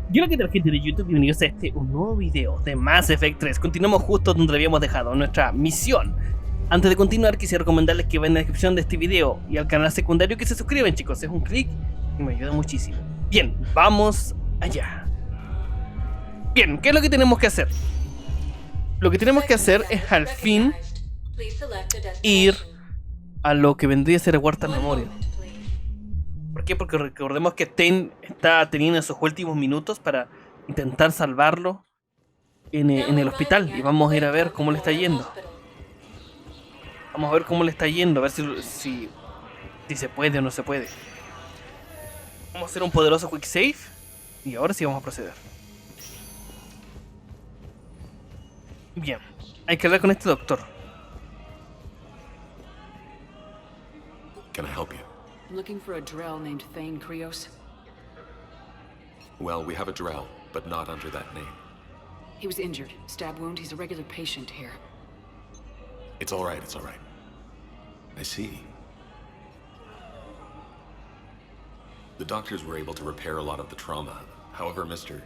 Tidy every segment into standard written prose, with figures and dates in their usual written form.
Hola, ¿qué tal, gente de YouTube? Bienvenidos a un nuevo video de Mass Effect 3. Continuamos justo donde habíamos dejado nuestra misión. Antes de continuar, quisiera recomendarles que vayan en la descripción de este video y al canal secundario que se suscriban, chicos. Es un clic y me ayuda muchísimo. Bien, vamos allá. Bien, ¿qué es lo que tenemos que hacer? Lo que tenemos que hacer es al fin ir a lo que vendría a ser el Huerta Memoria. ¿Por qué? Porque recordemos que Stein está teniendo esos últimos minutos para intentar salvarlo en el hospital. Y vamos a ir a ver cómo le está yendo. Vamos a ver cómo le está yendo, a ver si se puede o no se puede. Vamos a hacer un poderoso quick save. Y ahora sí vamos a proceder. Bien, hay que hablar con este doctor. Can I help you? I'm looking for a Drell named Thane Krios. Well, we have a Drell, but not under that name. He was injured. Stab wound. He's a regular patient here. It's all right, it's all right. I see. The doctors were able to repair a lot of the trauma. However, Mr.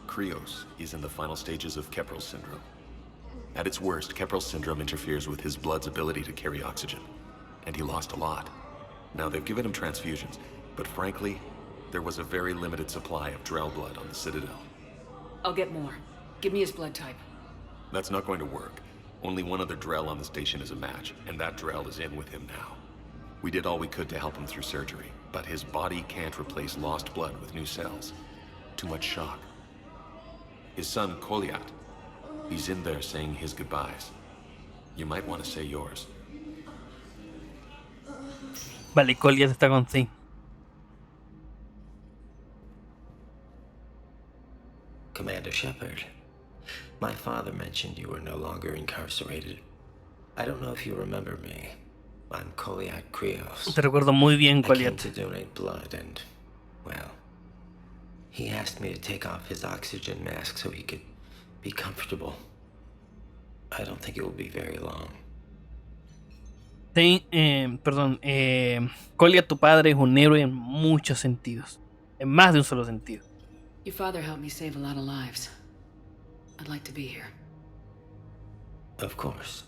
Krios is in the final stages of Keppel syndrome. At its worst, Keppel syndrome interferes with his blood's ability to carry oxygen, and he lost a lot. Now, they've given him transfusions, but frankly, there was a very limited supply of Drell blood on the Citadel. I'll get more. Give me his blood type. That's not going to work. Only one other Drell on the station is a match, and that Drell is in with him now. We did all we could to help him through surgery, but his body can't replace lost blood with new cells. Too much shock. His son, Koliat, he's in there saying his goodbyes. You might want to say yours. Vale, Collier está con Thane. Commander Shepard, my father mentioned you were no longer incarcerated. I don't know if you remember me. I'm Koliak Krios. Te recuerdo muy bien, I came Collier. to donate blood and, well, he asked me to take off his oxygen mask so he could be comfortable. I don't think it will be very long. Collier, tu padre es un héroe en muchos sentidos. En más de un solo sentido. Your father helped me save a lot of lives. I'd like to be here. Of course.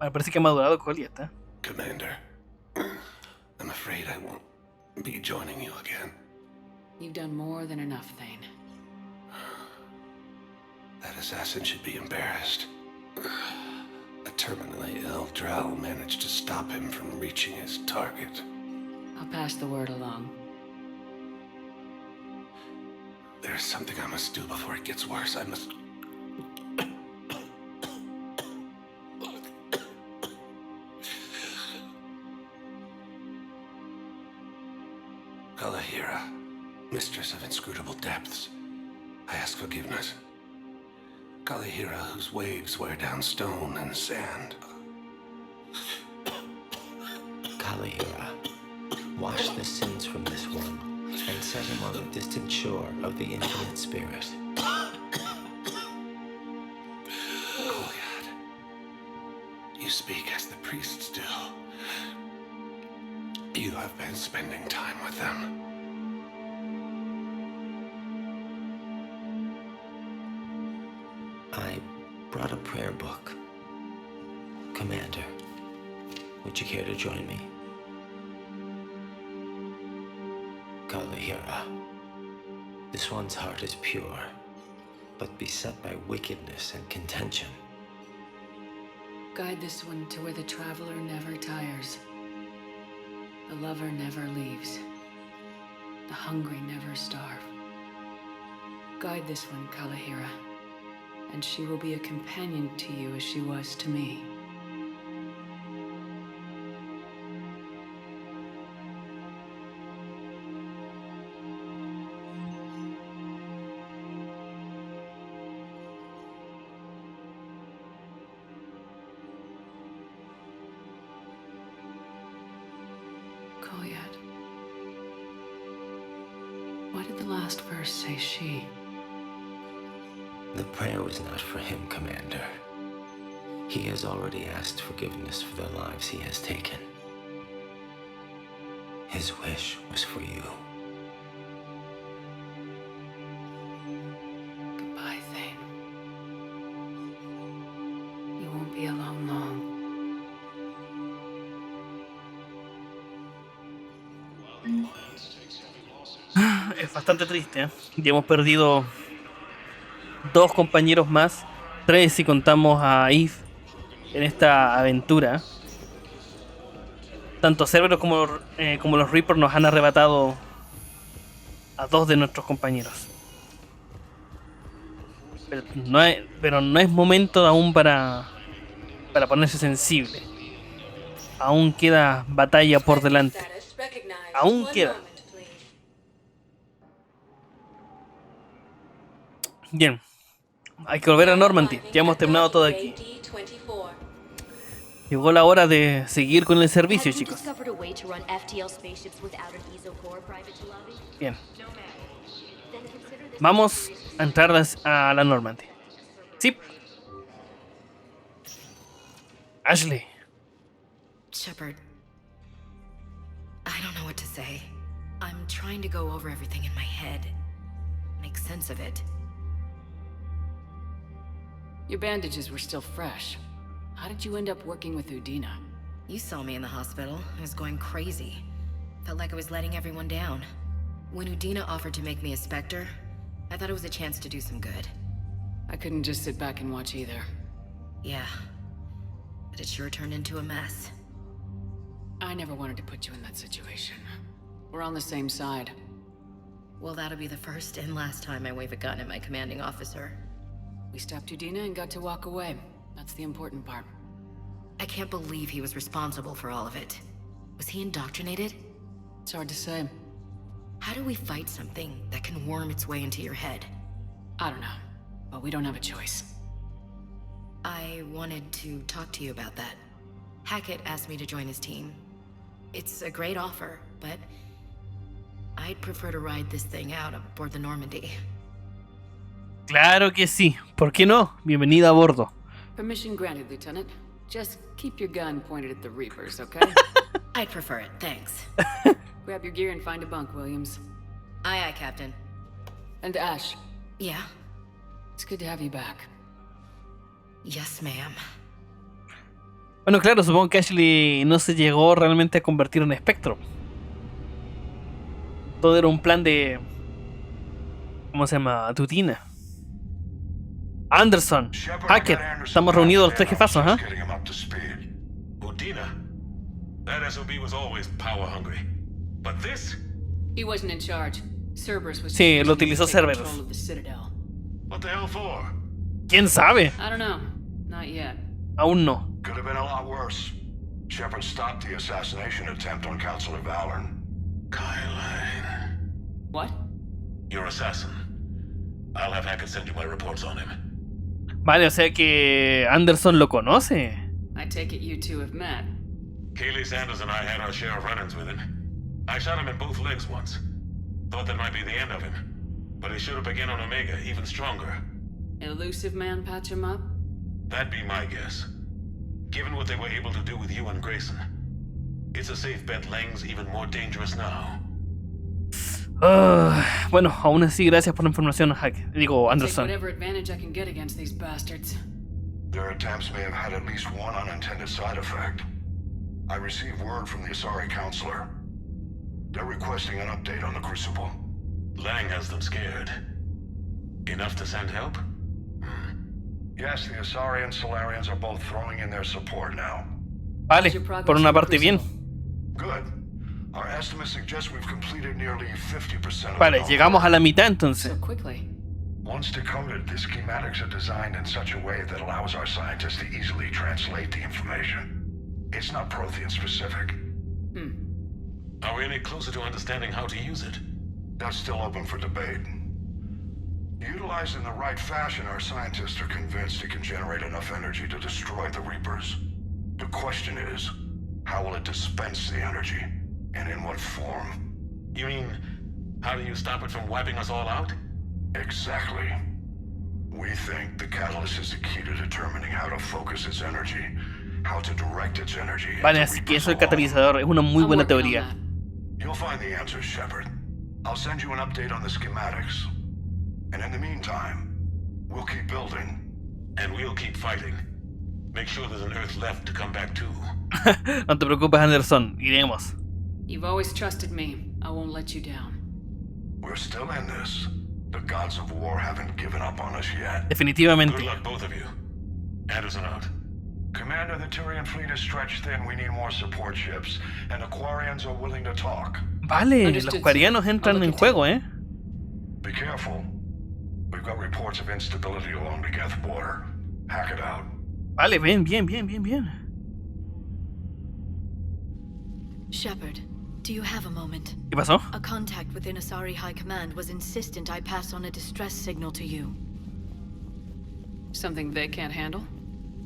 Me parece que ha madurado Collier, ¿eh? Commander, I'm afraid I won't be joining you again. You've done more than enough, Thane. That assassin should be embarrassed. A terminally ill Drow managed to stop him from reaching his target. I'll pass the word along. There's something I must do before it gets worse. I must... Kalahira, mistress of inscrutable depths, I ask forgiveness. Kalahira, whose waves wear down stone and sand. Kalahira, wash the sins from this one and set him on the distant shore of the infinite spirit. Koliad, you speak as the priests do. You have been spending time with them. I brought a prayer book. Commander, would you care to join me? Kalahira, this one's heart is pure, but beset by wickedness and contention. Guide this one to where the traveler never tires. The lover never leaves. The hungry never starve. Guide this one, Kalahira, and she will be a companion to you as she was to me. Koliad, why did the last verse say she? The prayer was not for him, Commander. He has already asked forgiveness for the lives he has taken. His wish was for you. Es bastante triste, ¿eh? Ya hemos perdido 2 compañeros más, 3 si contamos a Eve en esta aventura. Tanto Cerberus como los Reapers nos han arrebatado a 2 de nuestros compañeros. Pero no es momento aún para ponerse sensible. Aún queda batalla por delante. Aún queda. Bien. Hay que volver a Normandy. Ya hemos terminado todo aquí. Llegó la hora de seguir con el servicio, chicos. Bien. Vamos a entrar a la Normandy. Sí. Ashley. Shepard, I don't know what to say. I'm trying to go over everything in my head. Make sense of it. Your bandages were still fresh. How did you end up working with Udina? You saw me in the hospital. I was going crazy. Felt like I was letting everyone down. When Udina offered to make me a Spectre, I thought it was a chance to do some good. I couldn't just sit back and watch either. Yeah. But it sure turned into a mess. I never wanted to put you in that situation. We're on the same side. Well, that'll be the first and last time I wave a gun at my commanding officer. We stopped Udina and got to walk away. That's the important part. I can't believe he was responsible for all of it. Was he indoctrinated? It's hard to say. How do we fight something that can worm its way into your head? I don't know, but we don't have a choice. I wanted to talk to you about that. Hackett asked me to join his team. It's a great offer, but I'd prefer to ride this thing out aboard the Normandy. Claro que sí. ¿Por qué no? Bienvenida a bordo. Permission granted, Lieutenant. Just keep your gun pointed at the Reapers, okay? I'd prefer it, thanks. Grab your gear and find a bunk, Williams. Aye, aye, Captain. And Ash, Yeah? it's good to have you back. Yes, ma'am. Bueno, claro, supongo que Ashley no se llegó realmente a convertir en espectro. Todo era un plan de... ¿Cómo se llama? Tutina. Anderson, Hackett, estamos reunidos los 3 jefazos, ¿ah? Udina? That SOB was always power hungry. But this? He wasn't in charge. Cerberus was Sí, just lo using utilizó to take Cerberus. control of the Citadel. What the hell for? ¿Quién sabe? I don't know. Not yet. Aún no. Could have been a lot worse. Shepard stopped the assassination attempt on Counselor Valorn. Kylan. What? Your assassin. I'll have Hackett send you my reports on him. Vale, o sea que Anderson lo conoce. I take it you two have met. Kaylee Sanders and I had our share of run-ins with him. I shot him in both legs once. Thought that might be the end of him. But he showed up again on Omega, even stronger. Elusive man patch him up? That'd be my guess. Given what they were able to do with you and Grayson. It's a safe bet Lang's even more dangerous now. Bueno, aún así, gracias por la información, Hackett. Digo, Take Anderson. whatever advantage I can get against these bastards. Their attempts may have had at least one unintended side effect. I received word from the Asari Counselor. They're requesting an update on the Crucible. Lang has them scared. Enough to send help? Yes, the Asari and Solarians are both throwing in their support now. Vale, por una parte bien. Good. Our estimates suggest we've completed nearly 50% of Vale, the llegamos a la mitad entonces. So quickly. Once decoded, the schematics are designed in such a way that allows our scientists to easily translate the information. It's not Prothean specific. Are we any closer to understanding how to use it? That's still open for debate. Utilized in the right fashion, our scientists are convinced it can generate enough energy to destroy the Reapers. The question is, how will it dispense the energy? And in what form? You mean, how do you stop it from wiping us all out? Exactly. We think the catalyst is the key to determining how to focus its energy, how to direct its energy. Vale, into así que Reapers eso el alone. catalizador es una muy I'm buena working on teoría. that. You'll find the answers, Shepard. I'll send you an update on the schematics. And in the meantime, we'll keep building. And we'll keep fighting. Make sure there's an Earth left to come back to. No te preocupes, Anderson, iremos. You've always trusted me. I won't let you down. We're still in this. The gods of war haven't given up on us yet. Definitivamente. Good luck, both of you. Anderson out. Commander, the Turian fleet is stretched thin. We need more support ships. And Aquarians are willing to talk. Vale, los Understood, coreanos sir. entran I'll en look juego, Be careful. We've got reports of instability along the Geth border. Hack it out. Vale, bien. Shepard, do you have a moment? ¿Qué pasó? A contact within Asari High Command was insistent I pass on a distress signal to you. Something they can't handle?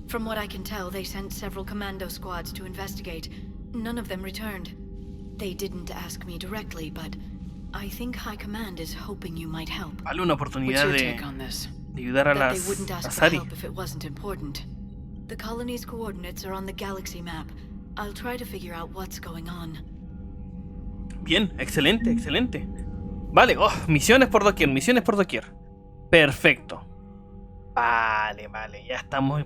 From what I can tell, they sent several commando squads to investigate. None of them returned. They didn't ask me directly, but I think High Command is hoping you might help. Vale, una What's oportunidad your de take on this? ayudar a That they las wouldn't ask for Asari. help if it wasn't important. The colony's coordinates are on the galaxy map. I'll try to figure out what's going on. Bien, excelente. Vale, misiones por doquier. Perfecto. Vale, ya estamos.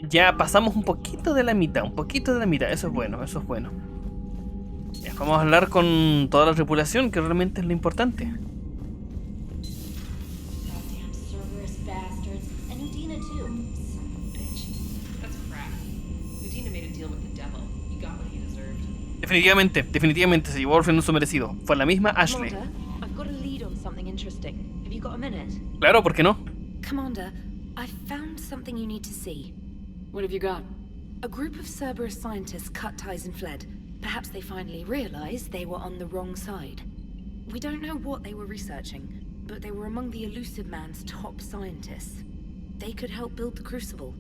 Ya pasamos un poquito de la mitad. Eso es bueno. Ya, vamos a hablar con toda la tripulación, que realmente es lo importante. Goddamn Cerberus bastards. And Udina too. Son of a bitch. That's crap. Udina made a deal with the devil. He got what he deserved. Definitivamente se llevó el freno merecido. Fue la misma Ashley. Commander, I've got a lead on something interesting. Have you got a minute? Claro, ¿por qué no? Commander, I've found something you need to see. What have you got? A group of Cerberus scientists cut ties and fled. Perhaps they finally realized they were on the wrong side. We don't know what they were researching, but they were among the Elusive Man's top scientists. They could help build the Crucible.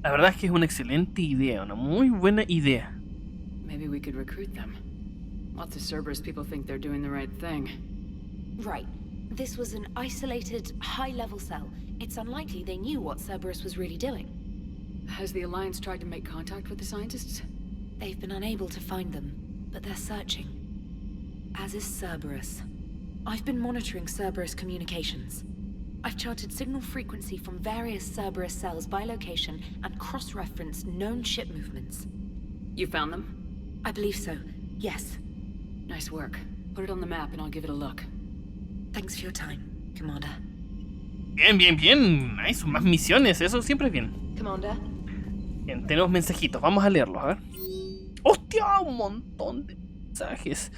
La verdad es que es una excelente idea, una muy buena idea. Maybe we could recruit them. Lots of Cerberus people think they're doing the right thing. Right. This was an isolated, high-level cell. It's unlikely they knew what Cerberus was really doing. Has the Alliance tried to make contact with the scientists? They've been unable to find them, but they're searching. As is Cerberus. I've been monitoring Cerberus communications. I've charted signal frequency from various Cerberus cells by location and cross-referenced known ship movements. You found them? I believe so, yes. Nice work. Put it on the map and I'll give it a look. Thanks for your time, Commander. Bien. Nice, más misiones, eso siempre es bien. Commander? Bien, tenemos mensajitos, vamos a leerlos, a ver. ¡Hostia! Un montón de mensajes.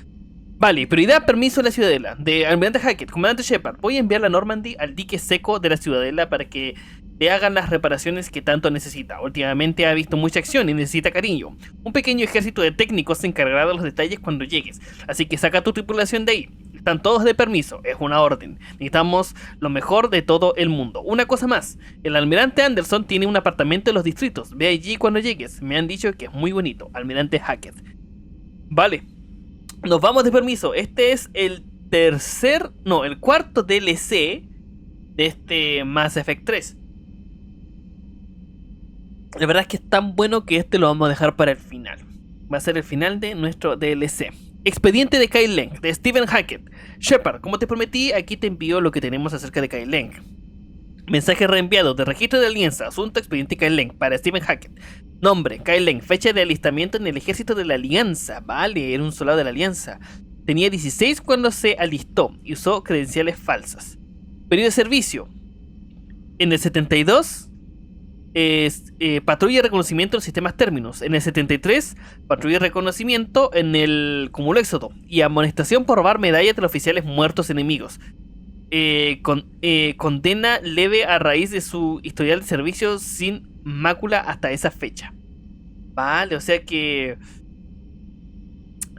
Vale, prioridad, permiso de la ciudadela. De almirante Hackett, comandante Shepard. Voy a enviar a Normandy al dique seco de la ciudadela para que le hagan las reparaciones que tanto necesita. Últimamente ha visto mucha acción y necesita cariño. Un pequeño ejército de técnicos se encargará de los detalles cuando llegues. Así que saca tu tripulación de ahí. Están todos de permiso, es una orden. Necesitamos lo mejor de todo el mundo. Una cosa más, el almirante Anderson tiene un apartamento en los distritos. Ve allí cuando llegues. Me han dicho que es muy bonito. Almirante Hackett. Vale. Nos vamos de permiso. Este es el cuarto DLC de este Mass Effect 3. La verdad es que es tan bueno que este lo vamos a dejar para el final. Va a ser el final de nuestro DLC. Expediente de Kyle Lang, de Stephen Hackett. Shepard, como te prometí, aquí te envío lo que tenemos acerca de Kyle Lang. Mensaje reenviado de registro de alianza. Asunto expediente Kyle Lang para Stephen Hackett. Nombre, Kyle Lang. Fecha de alistamiento en el ejército de la alianza. Vale, era un soldado de la alianza. Tenía 16 cuando se alistó y usó credenciales falsas. Periodo de servicio. En el 72... patrulla de reconocimiento en los sistemas términos. En el 73, patrulla de reconocimiento en el cúmulo éxodo. Y amonestación por robar medallas de los oficiales muertos enemigos. Condena leve a raíz de su historial de servicio sin mácula hasta esa fecha. Vale, o sea que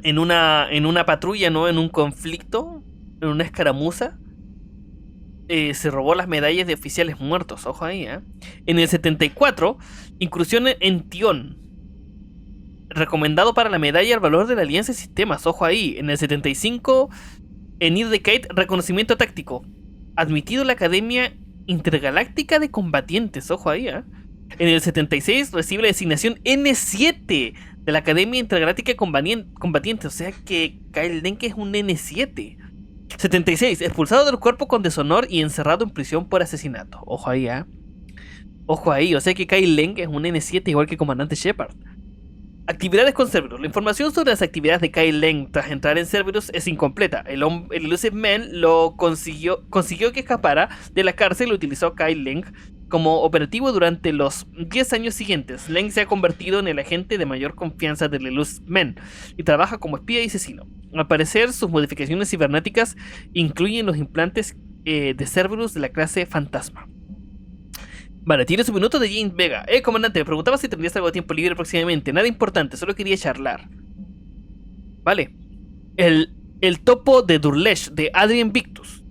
en una patrulla, ¿no? En un conflicto, en una escaramuza, se robó las medallas de oficiales muertos. Ojo ahí, ¿eh? En el 74, incursión en Tion. Recomendado para la medalla al valor de la alianza de sistemas. Ojo ahí. En el 75, en Irdecate, reconocimiento táctico. Admitido la Academia Intergaláctica de Combatientes. Ojo ahí, ¿eh? En el 76, recibe la designación N7 de la Academia Intergaláctica de Combatientes. O sea que Kyle Denke es un N7. 76. Expulsado del cuerpo con deshonor y encerrado en prisión por asesinato. Ojo ahí, ¿eh? Ojo ahí. O sea que Kyle Lang es un N7 igual que comandante Shepard. Actividades con Cerberus. La información sobre las actividades de Kyle Leng tras entrar en Cerberus es incompleta. El Elusive Man lo consiguió que escapara de la cárcel y utilizó a Kyle Leng como operativo durante los 10 años siguientes. Leng se ha convertido en el agente de mayor confianza del Elusive Man y trabaja como espía y asesino. Al parecer, sus modificaciones cibernéticas incluyen los implantes de Cerberus de la clase Fantasma. Vale, tiene su minuto de James Vega. Comandante, me preguntaba si tendrías algo de tiempo libre próximamente. Nada importante, solo quería charlar. Vale. El topo de Durlesh, de Adrian Victus.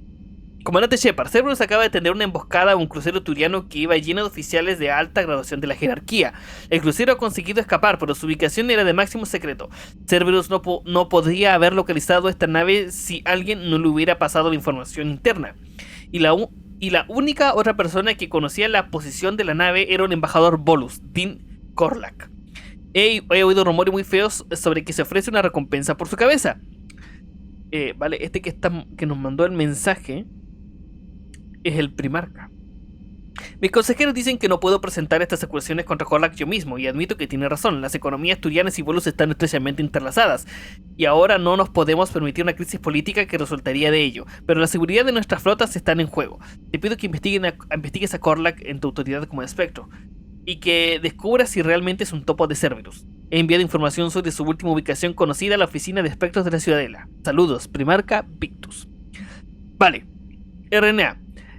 Comandante Shepard, Cerberus acaba de tener una emboscada a un crucero turiano que iba lleno de oficiales de alta graduación de la jerarquía. El crucero ha conseguido escapar, pero su ubicación era de máximo secreto. Cerberus no podría haber localizado esta nave si alguien no le hubiera pasado la información interna. Y la única otra persona que conocía la posición de la nave era un embajador Bolus, Dean Korlak. He oído rumores muy feos sobre que se ofrece una recompensa por su cabeza. Vale, este que nos mandó el mensaje es el primarca. Mis consejeros dicen que no puedo presentar estas acusaciones contra Korlak yo mismo, y admito que tiene razón. Las economías turianas y Bolus están estrechamente interlazadas, y ahora no nos podemos permitir una crisis política que resultaría de ello, pero la seguridad de nuestras flotas está en juego. Te pido que investigues a Korlak en tu autoridad como espectro, y que descubras si realmente es un topo de Cerberus. He enviado información sobre su última ubicación conocida a la oficina de espectros de la Ciudadela. Saludos, primarca Victus. Vale, RNA.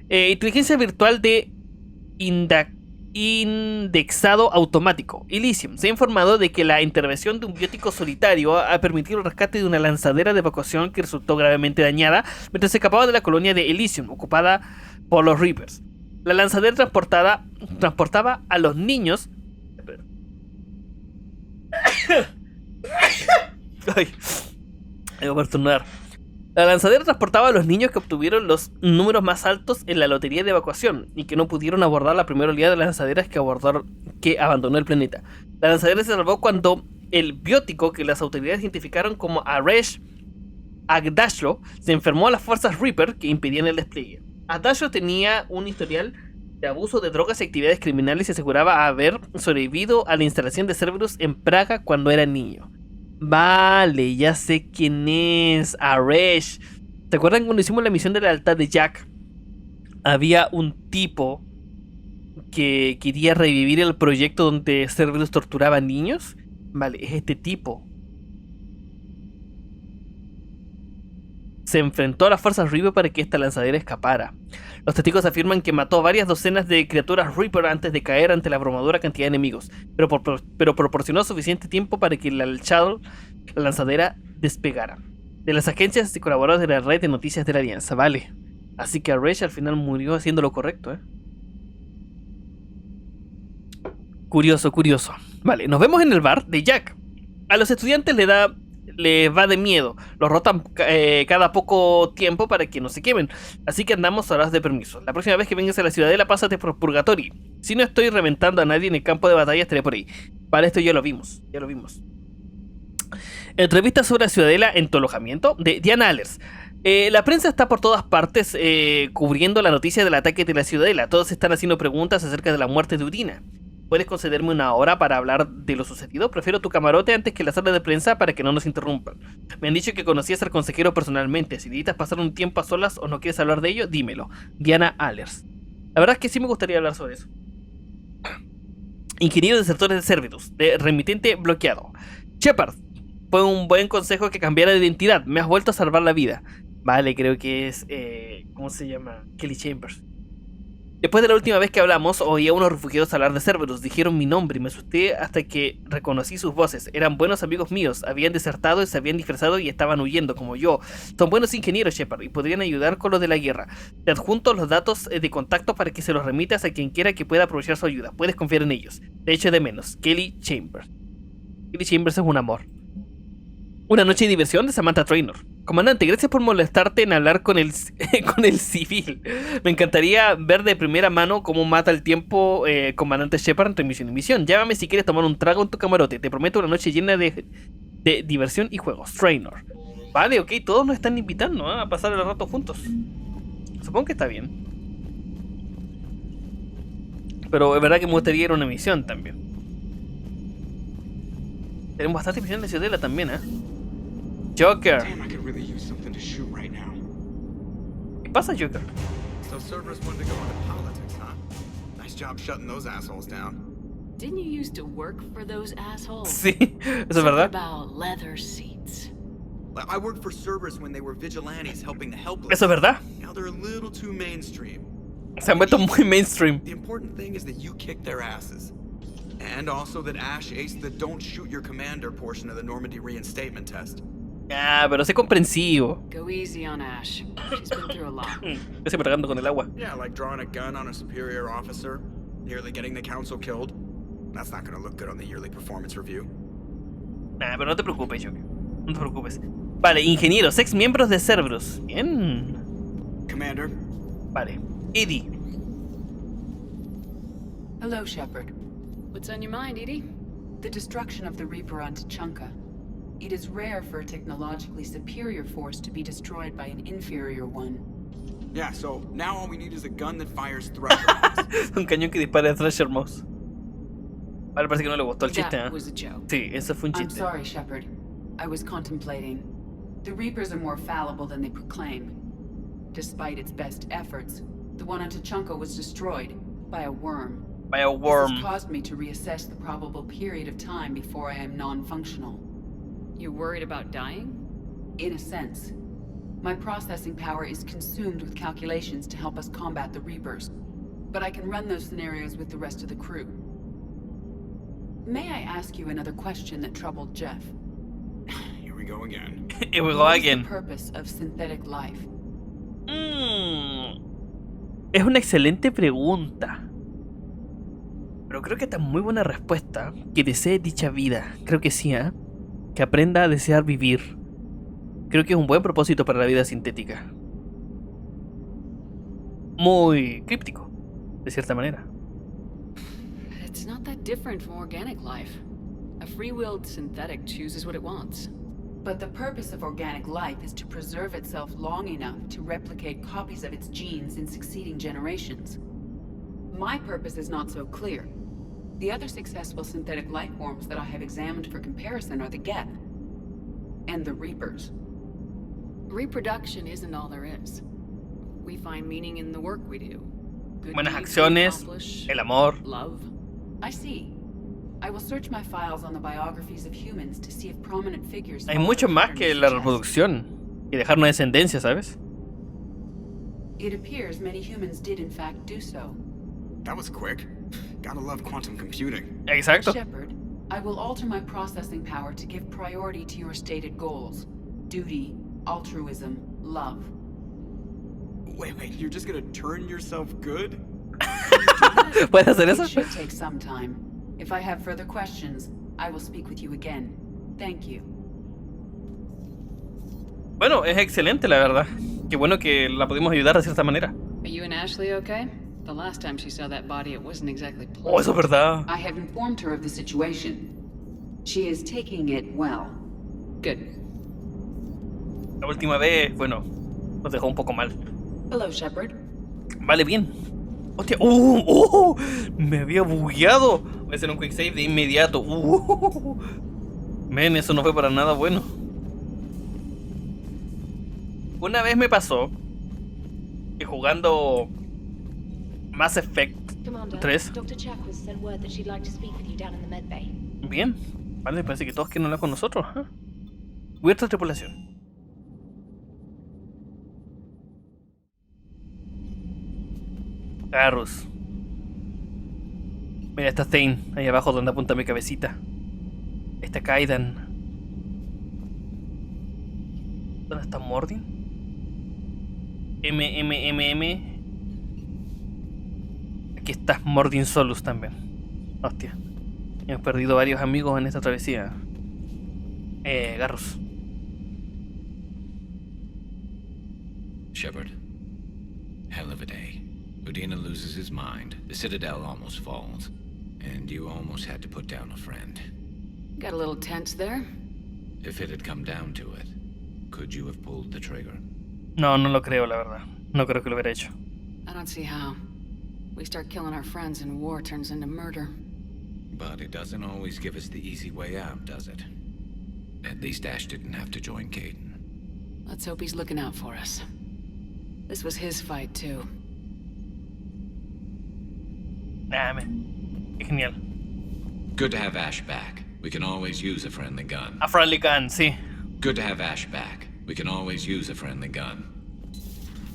Inteligencia virtual de indexado automático. Elysium se ha informado de que la intervención de un biótico solitario ha permitido el rescate de una lanzadera de evacuación que resultó gravemente dañada mientras se escapaba de la colonia de Elysium, ocupada por los Reapers. La lanzadera transportaba a los niños. Ay, voy a estornudar. La lanzadera transportaba a los niños que obtuvieron los números más altos en la lotería de evacuación y que no pudieron abordar la primera oleada de lanzaderas que abandonó el planeta. La lanzadera se salvó cuando el biótico que las autoridades identificaron como Aresh Agdashlo se enfermó a las fuerzas Reaper que impedían el despliegue. Agdashlo tenía un historial de abuso de drogas y actividades criminales y aseguraba haber sobrevivido a la instalación de Cerberus en Praga cuando era niño. Vale, ya sé quién es. Aresh. ¿Te acuerdan cuando hicimos la misión de lealtad de Jack? Había un tipo que quería revivir el proyecto donde Cerberus torturaba a niños. Vale, es este tipo. Se enfrentó a las fuerzas Reaper para que esta lanzadera escapara. Los testigos afirman que mató varias docenas de criaturas Reaper antes de caer ante la abrumadora cantidad de enemigos, pero proporcionó suficiente tiempo para que la lanzadera despegara. De las agencias y colaboradores de la red de noticias de la Alianza, vale. Así que Aresh al final murió haciendo lo correcto, Curioso, curioso. Vale, nos vemos en el bar de Jack. A los estudiantes les va de miedo. Los rotan cada poco tiempo para que no se quemen. Así que andamos a horas de permiso. La próxima vez que vengas a la Ciudadela, pásate por Purgatory. Si no estoy reventando a nadie en el campo de batalla, estaré por ahí. Para esto ya lo vimos. Entrevista sobre la Ciudadela en tu alojamiento de Diana Allers. La prensa está por todas partes cubriendo la noticia del ataque de la Ciudadela. Todos están haciendo preguntas acerca de la muerte de Udina. ¿Puedes concederme una hora para hablar de lo sucedido? Prefiero tu camarote antes que la sala de prensa para que no nos interrumpan. Me han dicho que conocías al consejero personalmente. Si necesitas pasar un tiempo a solas o no quieres hablar de ello, dímelo. Diana Allers. La verdad es que sí me gustaría hablar sobre eso. Ingeniero de sectores de Cerberus, de remitente bloqueado. Shepard, fue un buen consejo que cambiara de identidad. Me has vuelto a salvar la vida. Vale, creo que es... ¿cómo se llama? Kelly Chambers. Después de la última vez que hablamos, oí a unos refugiados hablar de Cerberus. Dijeron mi nombre y me asusté hasta que reconocí sus voces. Eran buenos amigos míos. Habían desertado, se habían disfrazado y estaban huyendo, como yo. Son buenos ingenieros, Shepard, y podrían ayudar con lo de la guerra. Te adjunto los datos de contacto para que se los remitas a quien quiera que pueda aprovechar su ayuda. Puedes confiar en ellos. Te echo de menos. Kelly Chambers. Kelly Chambers es un amor. Una noche de diversión de Samantha Traynor. Comandante, gracias por molestarte en hablar con el civil. Me encantaría ver de primera mano cómo mata el tiempo comandante Shepard entre misión y misión. Llámame si quieres tomar un trago en tu camarote. Te prometo una noche llena de diversión y juegos. Traynor. Vale, ok, todos nos están invitando a pasar el rato juntos. Supongo que está bien. Pero es verdad que me gustaría ir a una misión también. Tenemos bastante misión de Ciudadela también, ¿eh? Joker. Damn, I could really use something to shoot right now. ¿Qué pasa, Joker? So Cerberus wanted to go into politics, huh? Nice job shutting those assholes down. Didn't you used to work for those assholes? Sí, eso es verdad. About leather seats. I worked for Cerberus when they were vigilantes helping the helpless. Eso es verdad. Now they're a little too mainstream. Se han vuelto muy mainstream. The important thing is that you kick their asses. And also that Ash aced the don't shoot your commander portion of the Normandy reinstatement test. Ah, pero sé comprensivo. Go easy on Ash. She's been through a lot. Yo siempre cargando con el agua. Yeah, like drawing a gun on a superior officer, nearly getting the council killed. That's not gonna look good on the yearly performance review. Nah, pero no te preocupes, Joker. No te preocupes. Vale, ingenieros, ex miembros de Cerberus. Bien. Commander. Vale. Edie. Hello, Shepard. What's on your mind, Edie? The destruction of the Reaper on Tuchanka. It is rare for a technologically superior force to be destroyed by an inferior one. Yeah, so now all we need is a gun that fires thresher mouse. Un cañón que dispara a Thrasher Mouse. Vale, parece que no le gustó el chiste, ¿eh? That was a joke. Sí, eso fue un I'm chiste. sorry, Shepard. I was contemplating. The Reapers are more fallible than they proclaim. Despite its best efforts, the one on Tuchanka was destroyed by a worm. By a This worm. has caused me to reassess the probable period of time before I am non-functional. You worried about dying? In a sense. My processing power is consumed with calculations to help us combat the Reapers. But I can run those scenarios with the rest of the crew. May I ask you another question that troubled Jeff? Here we go again. Here we go What is the again. purpose of synthetic life? Es una excelente pregunta. Pero creo que esta es muy buena respuesta. Que desee dicha vida. Creo que sí, ¿eh? Que aprenda a desear vivir. Creo que es un buen propósito para la vida sintética. Muy críptico, de cierta manera. It's not that different from organic life. A free-willed synthetic chooses what it wants. But the purpose of organic life is to preserve itself long enough to replicate copies of its genes in succeeding generations. My purpose is not so clear. The other successful synthetic life forms that I have examined for comparison are the Geth and the Reapers. Reproduction isn't all there is. We find meaning in the work we do. Good Buenas deeds we acciones, accomplish, el amor. love. I see. I will search my files on the biographies of humans to see if prominent figures. Hay mucho más que la reproducción. Y dejar una descendencia, ¿sabes? It appears many humans did in fact do so. That was quick. Gotta love quantum computing. Exacto. Shepard, I will alter my processing power to give priority to your stated goals. Duty, altruism, love. Wait, you're just gonna turn yourself good? ¿Puedes hacer eso? It should take some time. If I have further questions, I will speak with you again. Thank you. Bueno, es excelente, la verdad. Qué bueno que la pudimos ayudar de cierta manera. Are you and Ashley okay? The last time she saw that body, it wasn't exactly pleasant. Oh, eso es verdad. I have informed her of the situation. She is taking it well. Good. La última vez, bueno, nos dejó un poco mal. Hello, Shepard. Vale, bien. Hostia, me había bugueado. Voy a hacer un quick save de inmediato. Men, eso no fue para nada bueno. Una vez me pasó que jugando Mass Effect 3. Bien, vale, parece que todos quieren hablar con nosotros. ¿Eh? Cubierta de tripulación. Carros. Mira, está Thane ahí abajo donde apunta mi cabecita. Está Kaidan. ¿Dónde está Mordin? M. Aquí está Mordin Solus también. Hostia. Hemos perdido varios amigos en esta travesía. Garros. Shepard. Hell of a day. Udina loses his mind, the Citadel almost falls, and you almost had to put down a friend. Got a little tense there. If it had come down to it, could you have pulled the trigger? No, no lo creo, la verdad. No creo que lo hubiera hecho. I don't see how. We start killing our friends and war turns into murder. But it doesn't always give us the easy way out, does it? At least Ash didn't have to join Caden. Let's hope he's looking out for us. This was his fight, too. Nah, man. Qué genial. Good to have Ash back. We can always use a friendly gun. A friendly gun, sí. Good to have Ash back. We can always use a friendly gun.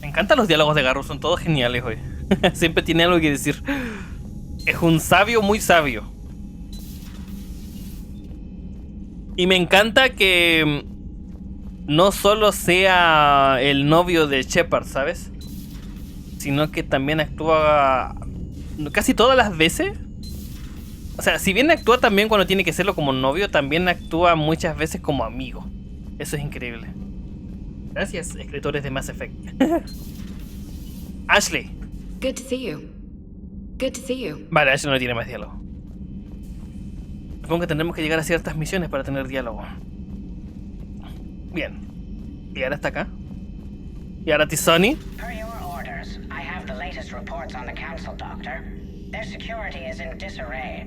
Me encantan los diálogos de Garrus, son todos geniales hoy. Siempre tiene algo que decir. Es un sabio muy sabio. Y me encanta que no solo sea el novio de Shepard, ¿sabes? Sino que también actúa casi todas las veces. O sea, si bien actúa también cuando tiene que serlo como novio, también actúa muchas veces como amigo. Eso es increíble. Gracias, escritores de Mass Effect. Ashley. Good to see you. Good to see you. Vale, Ashley no tiene más diálogo. Supongo que tendremos que llegar a ciertas misiones para tener diálogo. Bien. Y ahora está acá. Y ahora Tisoni. Per your orders, I have the latest reports on the Council, Doctor. Their security is in disarray,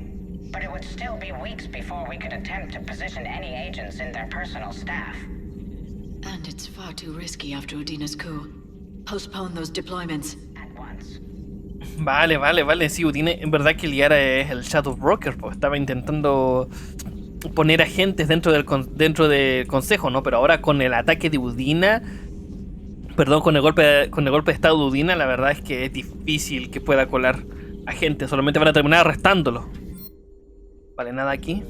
but it would still be weeks before we could attempt to position any agents in their personal staff. And it's far too risky after Udina's coup. Postpone those deployments. At once. Vale. Sí, Udine, en verdad que Liara es el Shadow Broker, pues estaba intentando poner agentes dentro del consejo, ¿no? Pero ahora con el ataque de Udina, perdón, con el golpe de estado de Udina, la verdad es que es difícil que pueda colar agentes, solamente van a terminar arrestándolo. Vale, nada aquí.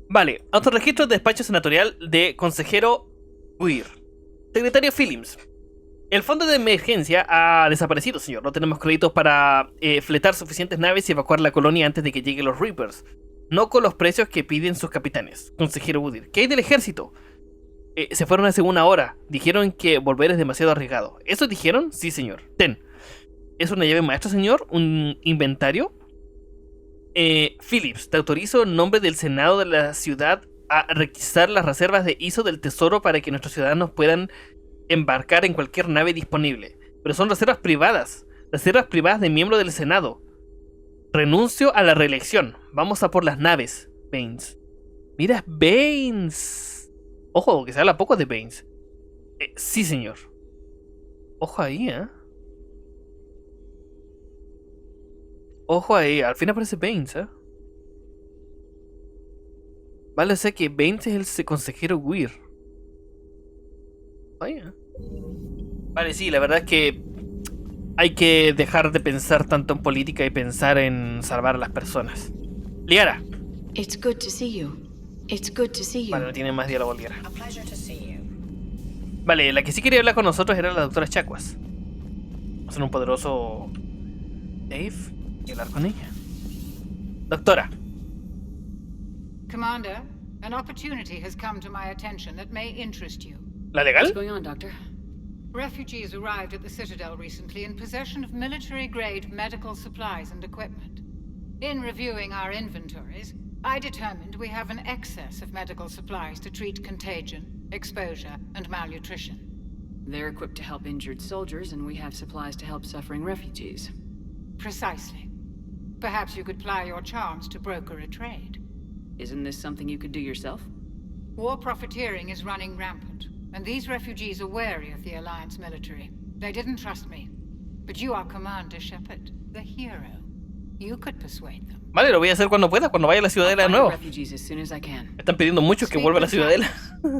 Vale, autorregistro de despacho senatorial de consejero Weir. Secretario Phillips. El fondo de emergencia ha desaparecido, señor. No tenemos créditos para fletar suficientes naves y evacuar la colonia antes de que lleguen los Reapers. No con los precios que piden sus capitanes. Consejero Weir. ¿Qué hay del ejército? Se fueron hace una hora. Dijeron que volver es demasiado arriesgado. ¿Eso dijeron? Sí, señor. Ten. ¿Es una llave maestra, señor? ¿Un inventario? Phillips, te autorizo en nombre del Senado de la ciudad a requisar las reservas de ISO del tesoro para que nuestros ciudadanos puedan embarcar en cualquier nave disponible. Pero son reservas privadas de miembros del Senado. Renuncio a la reelección. Vamos a por las naves, Baines. Mira, Baines. Ojo, que se habla poco de Baines. Sí, señor. Ojo ahí, Ojo ahí, al fin aparece Baines, Vale, o sea que Baines es el consejero Weir. Vale, sí, la verdad es que hay que dejar de pensar tanto en política y pensar en salvar a las personas. Liara. It's good to see you. It's good to see you. Vale, no tiene más diálogo Liara. A pleasure to see you. Vale, la que sí quería hablar con nosotros era la doctora Chakwas. Vamos a hacer un poderoso Dave y hablar con ella. Doctora. Commander, an opportunity has come to my attention that may interest you. ¿La legal? What's going on, Doctor? Refugees arrived at the Citadel recently in possession of military-grade medical supplies and equipment. In reviewing our inventories, I determined we have an excess of medical supplies to treat contagion, exposure, and malnutrition. They're equipped to help injured soldiers, and we have supplies to help suffering refugees. Precisely. Perhaps you could ply your charms to broker a trade. Isn't this something you could do yourself? War profiteering is running rampant, and these refugees are wary of the Alliance military. They didn't trust me. But you are Commander Shepard, the hero. You could persuade them. Vale, lo voy a hacer cuando pueda, cuando vaya a la Ciudadela de nuevo. Refugees as soon as I can. Me están pidiendo mucho que vuelva a la Ciudadela.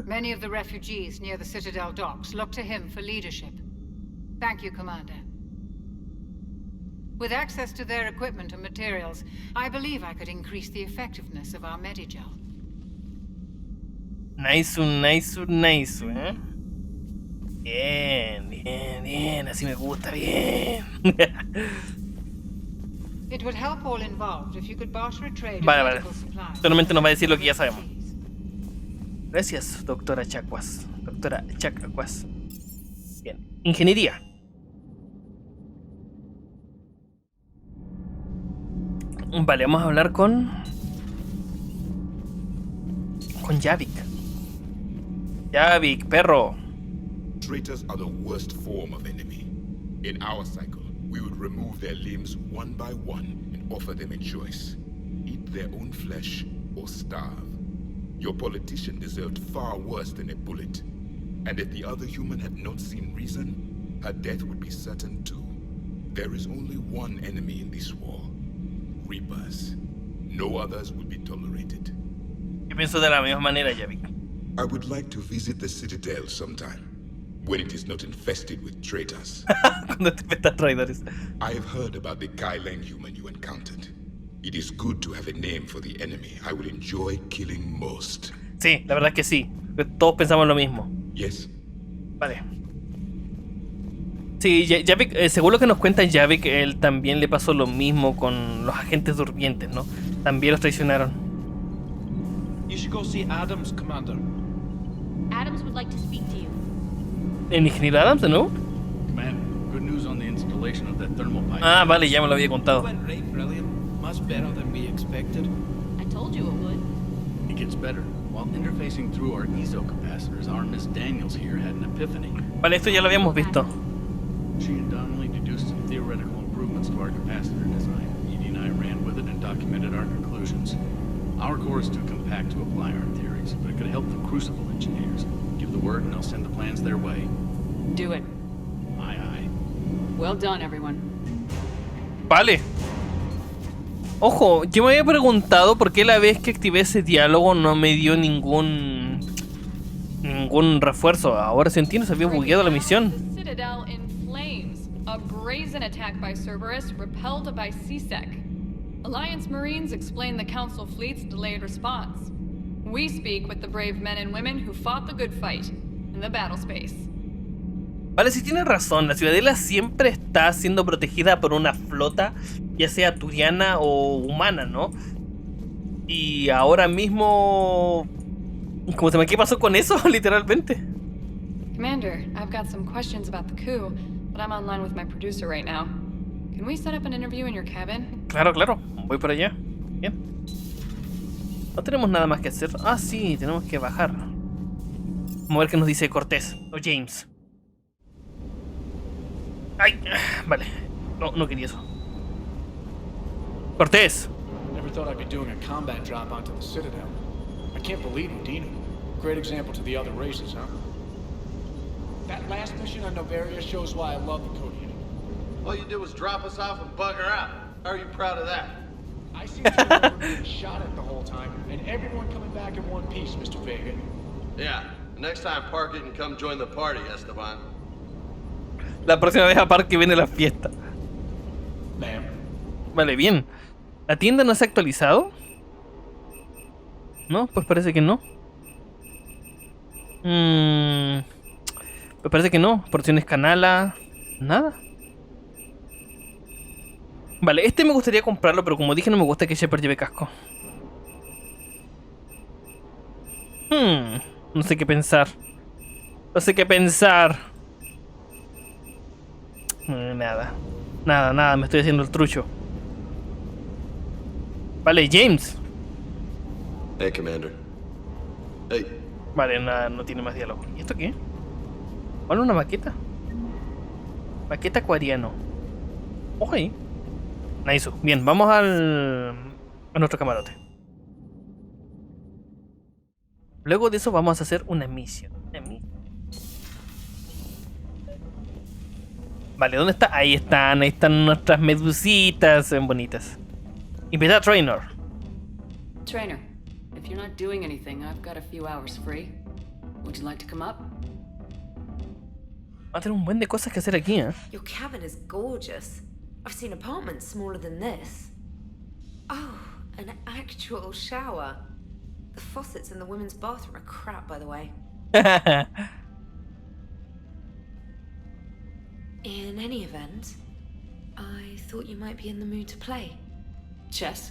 Many of the refugees near the Citadel docks look to him for leadership. Thank you, Commander. With access to their equipment and materials, I believe I could increase the effectiveness of our Medigel. Nice, Bien, así me gusta, bien. It would help all involved if you could barter a trade of Vale. medical supplies. Solamente nos va a decir lo que ya sabemos. Gracias, doctora Chakwas. Bien, ingeniería. Vale, vamos a hablar con Javik. Javik, perro. Traitors are the worst form of enemy. In our cycle, we would remove their limbs one by one and offer them a choice. eat their own flesh or starve. Your politician deserved far worse than a bullet. And if the other human had not seen reason, her death would be certain too. There is only one enemy in this war. Reapers. No others will be tolerated. Yo pienso de la misma manera, Javik. I would like to visit the Citadel sometime, when it is not infested with traitors. Cuando te infestas traidores. I have heard about the Kyleng human you encountered. It is good to have a name for the enemy I would enjoy killing most. Sí, la verdad es que sí. Todos pensamos lo mismo. Yes. Vale. Sí, Javik, según lo que nos cuenta Javik, él también le pasó lo mismo con los agentes durmientes, ¿no? También los traicionaron. You should go see Adams, Commander. Adams would like to speak to you. ¿El ingeniero Adams de nuevo? Commander, good news on the installation of that thermal pipe. Ah, vale, ya me lo había contado. Went great, brilliant. Much better than we expected. I told you it would. It gets better. While interfacing through our ESO capacitors, our Miss Daniels here had an epiphany. Vale, esto ya lo habíamos visto. She and Donnelly deduced some theoretical improvements to our capacitor design. Edie and I ran with it and documented our conclusions. Our core is too compact to apply our theories, but it could help the Crucible engineers. Give the word and I'll send the plans their way. Do it. Aye, aye. Well done, everyone. Vale. Ojo, yo me había preguntado por qué la vez que activé ese diálogo no me dio ningún refuerzo. Ahora se entiende, se había bugueado la misión. Citadel in flames. A brazen attack by Cerberus, repelled by CSEC. Alliance Marines explain the Council fleet's delayed response. We speak with the brave men and women who fought the good fight in the battle space. Vale, sí tienes razón, la ciudadela siempre está siendo protegida por una flota, ya sea turiana o humana, ¿no? Y ahora mismo... ¿Cómo se me qué pasó con eso, literalmente? Commander, I've got some questions about the coup, but I'm online with my producer right now. Can we set up an interview in your cabin? Claro, claro, voy por allá. Bien. No tenemos nada más que hacer. Ah, sí, tenemos que bajar. Vamos a ver qué nos dice Cortés o James. Ay, vale. No quería eso. Cortés. Never thought I'd be doing a combat drop onto the Citadel. I can't believe Udina. Great example to the other races, huh? That last mission on Novaria shows why I love the Codian. All you did was drop us off and bugger out. How are you proud of that? I seem to remember being shot at the whole time, and everyone coming back in one piece, Mr. Vega. Yeah, next time park it and come join the party, Esteban. La próxima vez a Parque viene la fiesta. Ma'am. Vale, bien. ¿La tienda no se ha actualizado? No, pues parece que no. Pues parece que no. Porciones canala. Nada. Vale, este me gustaría comprarlo, pero como dije no me gusta que Shepard lleve casco. No sé qué pensar. No sé qué pensar. Nada, me estoy haciendo el trucho. Vale, James. Hey, Commander. Hey. Vale, nada, no tiene más diálogo. ¿Y esto qué? Vale, una maqueta. Maqueta acuariano. Ojo ahí. Nice. Bien, vamos a nuestro camarote. Luego de eso vamos a hacer una misión. Vale, ¿dónde está? Ahí están nuestras medusitas, son bonitas. Invita a Trainer. Trainer, if you're not doing anything, I've got a few hours free. Would you like to come up? Va a tener un buen de cosas que hacer aquí, ¿eh? Your cabin is gorgeous. I've seen apartments smaller than this. Oh, an actual shower. The faucets in the women's bathroom are crap, by the way. In any event, I thought you might be in the mood to play. Chess?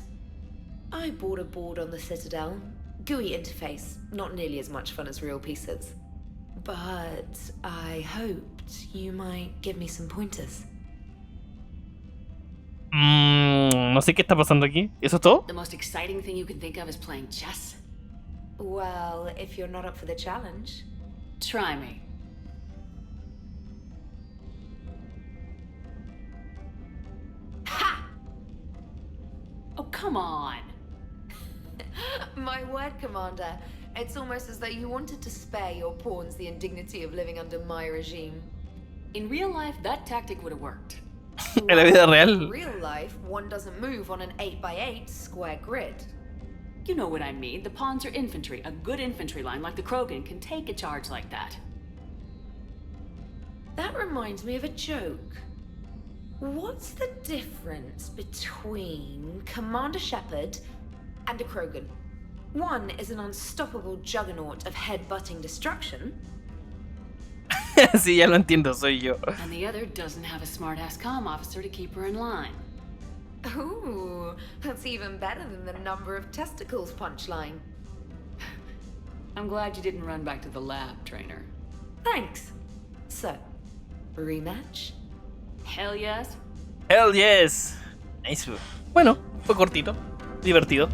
I bought a board on the Citadel. GUI interface, not nearly as much fun as real pieces. But I hoped you might give me some pointers. No sé qué está pasando aquí. ¿Eso es todo? The most exciting thing you can think of is playing chess? Well, if you're not up for the challenge. Try me. Ha! Oh, come on. My word, Commander. It's almost as though you wanted to spare your pawns the indignity of living under my regime. In real life, that tactic would have worked. En la vida In real. real life, one doesn't move on an 8x8 square grid. You know what I mean. The pawns are infantry. A good infantry line like the Krogan can take a charge like that. That reminds me of a joke. What's the difference between Commander Shepard and a Krogan? One is an unstoppable juggernaut of head-butting destruction. Sí, ya lo entiendo, soy yo. And the other doesn't have a smart-ass comm officer to keep her in line. Ooh, that's even better than the number of testicles punchline. I'm glad you didn't run back to the lab, trainer. Thanks. So, rematch? Hell yes. Hell yes. Nice. Bueno, fue cortito, divertido.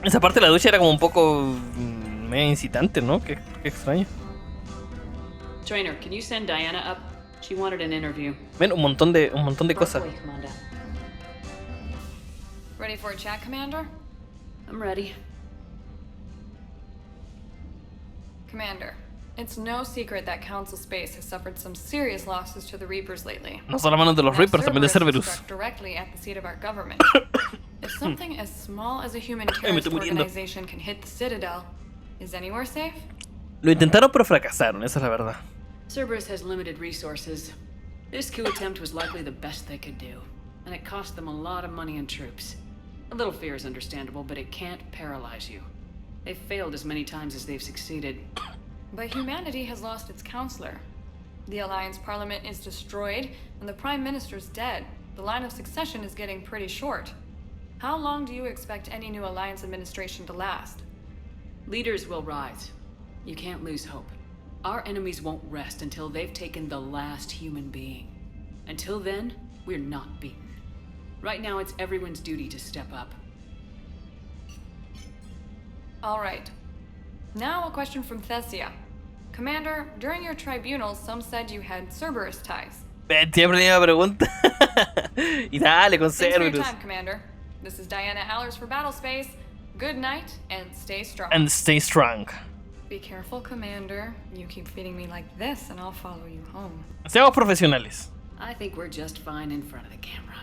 Esa parte de la ducha era como un poco medio incitante, ¿no? Qué extraño. Trainer, can you send Diana up? She wanted an interview. Ven, un montón de cosas. Ready for a chat, Commander? I'm ready. Commander, it's no secret that Council Space has suffered some serious losses to the Reapers lately. No solo manos de los Reapers, también de Cerberus. Struck directly at the seat of our government. If something as small as a human terrorist organization can hit the Citadel, is anywhere safe? Lo intentaron pero fracasaron, esa es la verdad. Cerberus has limited resources. This coup attempt was likely the best they could do, and it cost them a lot of money and troops. A little fear is understandable, but it can't paralyze you. They've failed as many times as they've succeeded. But humanity has lost its counselor. The Alliance Parliament is destroyed, and the Prime Minister's dead. The line of succession is getting pretty short. How long do you expect any new Alliance administration to last? Leaders will rise. You can't lose hope. Our enemies won't rest until they've taken the last human being. Until then, we're not beaten. Right now, it's everyone's duty to step up. All right. Now a question from Thesia. Commander, during your tribunal, some said you had Cerberus ties. Siempre la pregunta. Y dale con Thanks for your Cerberus. time, Commander. This is Diana Allers for Battlespace. Good night, and stay strong. And stay strong. Be careful, Commander. You keep feeding me like this, and I'll follow you home. Seamos profesionales. I think we're just fine in front of the camera.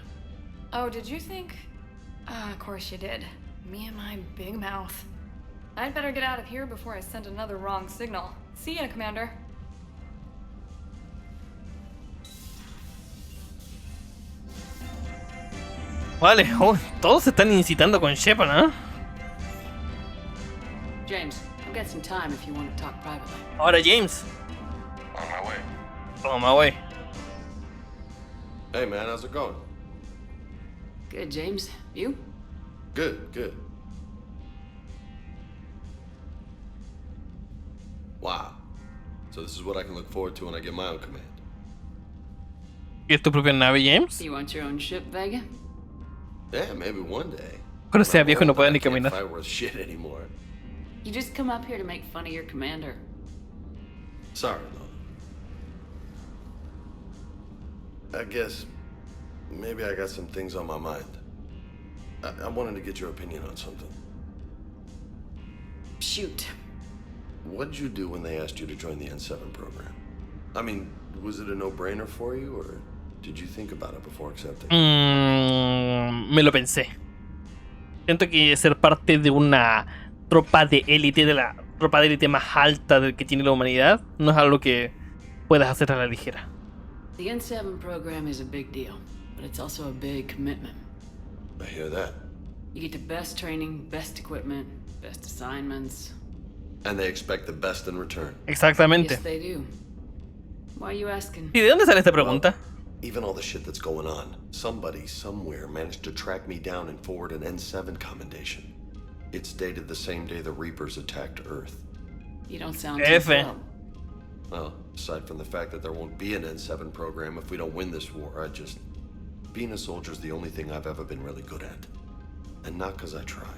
Oh, did you think? Of course you did. Me and my big mouth. I'd better get out of here before I send another wrong signal. See ya, Commander. Vale, todos se están incitando con Shepard, ¿eh? James, I've got some time if you want to talk privately. Ahora James. On my way. On my way. Hey man, how's it going? Good, James. You? Good, good. Wow. So this is what I can look forward to when I get my own command. ¿Quieres tu propia nave, James? You want your own ship, Vega? Yeah, maybe one day. Cuando sea viejo no pueda ni caminar. I can't fight worth shit anymore. You just come up here to make fun of your commander. Sorry, Lon. I guess maybe I got some things on my mind. I wanted to get your opinion on something. Shoot. What'd you do when they asked you to join the N7 program? I mean, was it a no-brainer for you, or did you think about it before accepting? Me lo pensé. Siento que ser parte de una tropa de élite, de la tropa de élite más alta que tiene la humanidad, no es algo que puedas hacer a la ligera. The N7 program is a big deal, but it's also a big commitment. I hear that. You get the best training, best equipment, best assignments. And they expect the best in return. Exactamente. Yes, they do. Why are you asking? ¿Y de dónde sale esta pregunta? Even all the shit that's going on, somebody somewhere managed to track me down and forward an N7 commendation. It's dated the same day the Reapers attacked Earth. You don't sound too thrilled. Well, aside from the fact that there won't be an N7 program if we don't win this war, being a soldier's the only thing I've ever been really good at. And not because I try.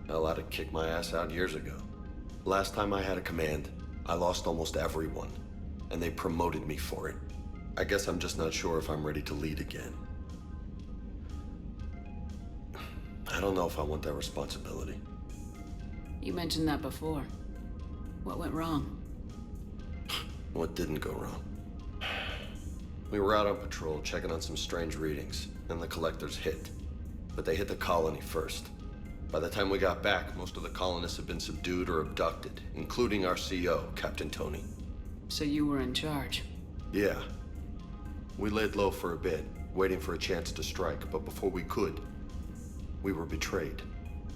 Hell, I'd have kicked my ass out years ago. Last time I had a command, I lost almost everyone, and they promoted me for it. I guess I'm just not sure if I'm ready to lead again. I don't know if I want that responsibility. You mentioned that before. What went wrong? What didn't go wrong? We were out on patrol, checking on some strange readings, and the collectors hit. But they hit the colony first. By the time we got back, most of the colonists had been subdued or abducted, including our CO, Captain Tony. So you were in charge? Yeah. We laid low for a bit, waiting for a chance to strike, but before we could, we were betrayed.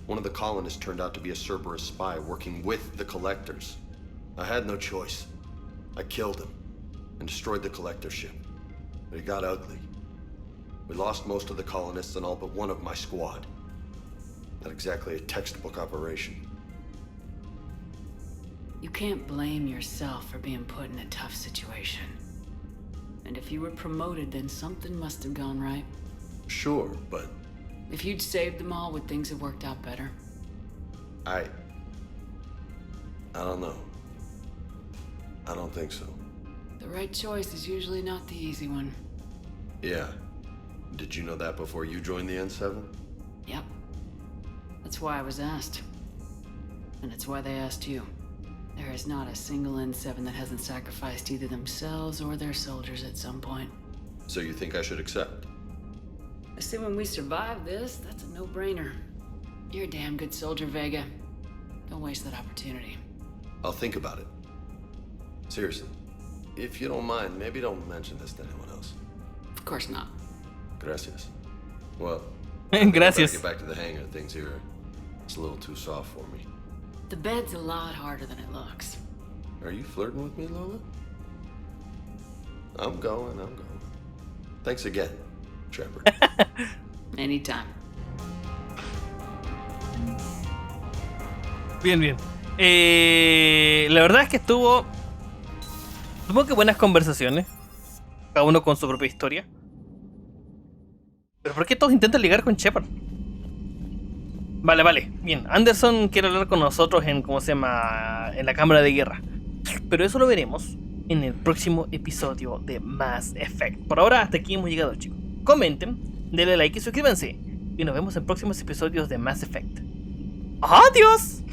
One of the colonists turned out to be a Cerberus spy working with the collectors. I had no choice. I killed him and destroyed the collector ship. But it got ugly. We lost most of the colonists and all but one of my squad. Not exactly a textbook operation. You can't blame yourself for being put in a tough situation. And if you were promoted, then something must have gone right. Sure, but... If you'd saved them all, would things have worked out better? I don't know. I don't think so. The right choice is usually not the easy one. Yeah. Did you know that before you joined the N7? Yep. That's why I was asked. And it's why they asked you. There is not a single N7 that hasn't sacrificed either themselves or their soldiers at some point. So you think I should accept? Assuming we survive this, that's a no-brainer. You're a damn good soldier, Vega. Don't waste that opportunity. I'll think about it. Seriously. If you don't mind, maybe don't mention this to anyone else. Of course not. Gracias. Well, Gracias. Get back to the hang of things here. It's a little too soft for me. The bed's a lot harder than it looks. Are you flirting with me, Lola? I'm going. Thanks again, Shepard. Anytime. Bien, bien. La verdad es que tuvo que buenas conversaciones. Cada uno con su propia historia. Pero ¿por qué todos intentan ligar con Shepard? Vale. Bien. Anderson quiere hablar con nosotros en, en la cámara de guerra. Pero eso lo veremos en el próximo episodio de Mass Effect. Por ahora, hasta aquí hemos llegado, chicos. Comenten, denle like y suscríbanse. Y nos vemos en próximos episodios de Mass Effect. ¡Adiós!